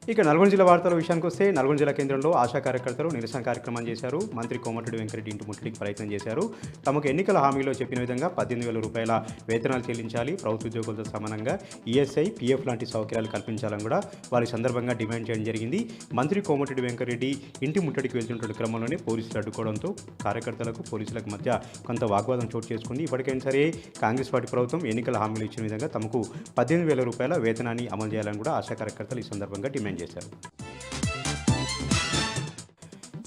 ఇక నల్గొండ జిల్లా వార్తల విషయానికొస్తే నల్గొండ జిల్లా కేంద్రంలో ఆశా కార్యకర్తలు నిరసన కార్యక్రమం చేశారు. మంత్రి కోమటిరెడ్డి వెంకరెడ్డి ఇంటి ముట్టడికి ప్రయత్నం చేశారు. తమకు ఎన్నికల హామీలో చెప్పిన విధంగా 18,000 రూపాయల వేతనాలు చెల్లించాలి, ప్రభుత్వ ఉద్యోగులతో సమానంగా ఈఎస్ఐ, పీఎఫ్ లాంటి సౌకర్యాలు కల్పించాలని కూడా వారి సందర్భంగా డిమాండ్ చేయడం జరిగింది. మంత్రి కోమటిరెడ్డి వెంకరెడ్డి ఇంటి ముట్టడికి వెళ్తున్న క్రమంలోనే పోలీసులు అడ్డుకోవడంతో కార్యకర్తలకు పోలీసులకు మధ్య కొంత వాగ్వాదం చోటు చేసుకుంది. ఇప్పటికైనా సరే కాంగ్రెస్ పార్టీ ప్రభుత్వం ఎన్నికల హామీలు ఇచ్చిన విధంగా తమకు 18,000 రూపాయల వేతనాన్ని అమలు చేయాలని కూడా ఆశా కార్యకర్తలు ఈ సందర్భంగా డిమాండ్ చేశారు.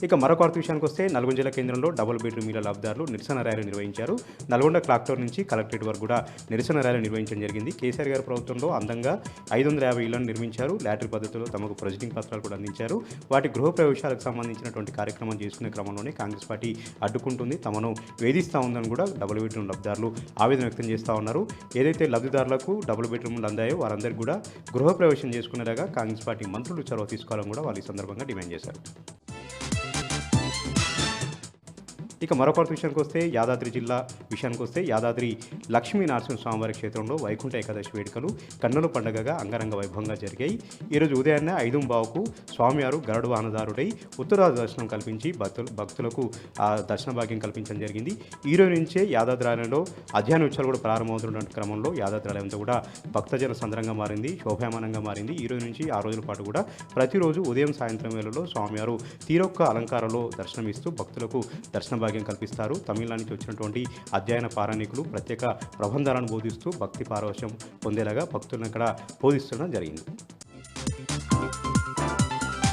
ఇక మరొక వార్త విషయానికి వస్తే నల్గొండ జిల్లా కేంద్రంలో డబుల్ బెడ్రూమ్ ఇళ్ల లబ్ధిదారులు నిరసన ర్యాలీ నిర్వహించారు. నల్గొండ క్లాక్ టవర్ నుంచి కలెక్టరేట్ వరకు కూడా నిరసన ర్యాలీ నిర్వహించడం జరిగింది. కేసీఆర్ గారి ప్రభుత్వంలో అందంగా 550 ఇళ్లను నిర్మించారు. లాటరీ పద్ధతిలో తమకు ప్రొజెక్టింగ్ పత్రాలు కూడా అందించారు. వాటి గృహ ప్రవేశాలకు సంబంధించినటువంటి కార్యక్రమం చేసుకునే క్రమంలోనే కాంగ్రెస్ పార్టీ అడ్డుకుంటుంది, తమను వేధిస్తూ ఉందని కూడా డబుల్ బెడ్రూమ్ లబ్ధిదారులు ఆవేదన వ్యక్తం చేస్తూ ఉన్నారు. ఏదైతే లబ్ధిదారులకు డబుల్ బెడ్రూమ్లు అందాయో వారందరికీ కూడా గృహ ప్రవేశం చేసుకునేలాగా కాంగ్రెస్ పార్టీ మంత్రులు చొరవ తీసుకోవాలని కూడా వాళ్ళు ఈ సందర్భంగా డిమాండ్ చేశారు. ఇక మరొక విషయానికి వస్తే యాదాద్రి జిల్లా విషయానికి వస్తే యాదాద్రి లక్ష్మీ నరసింహస్వామివారి క్షేత్రంలో వైకుంఠ ఏకాదశి వేడుకలు కన్నుల పండుగగా అంగరంగ వైభవంగా జరిగాయి. ఈరోజు ఉదయాన్నే 5:15కు స్వామివారు గరుడ వాహనదారుడై ఉత్తరాది దర్శనం కల్పించి భక్తులకు దర్శన భాగ్యం కల్పించడం జరిగింది. ఈ రోజు నుంచే యాదాద్రి ఆలయంలో అధ్యయన ఉత్సవాలు కూడా ప్రారంభమవుతున్న క్రమంలో యాదాద్రి ఆలయంతో కూడా భక్తజన సంద్రంగా మారింది, శోభాయమానంగా మారింది. ఈ రోజు నుంచి 6 రోజుల పాటు కూడా ప్రతిరోజు ఉదయం సాయంత్రం వేళలో స్వామివారు తీరొక్క అలంకారంలో దర్శనమిస్తూ భక్తులకు దర్శన భాగ్యం కల్పిస్తారు. తమిళనాడు నుంచి వచ్చినటువంటి అధ్యయన పారాయణికులు ప్రత్యేక ప్రబంధాలను బోధిస్తూ భక్తి పారవశ్యం పొందేలాగా భక్తులను ఇక్కడ బోధిస్తడం జరిగింది.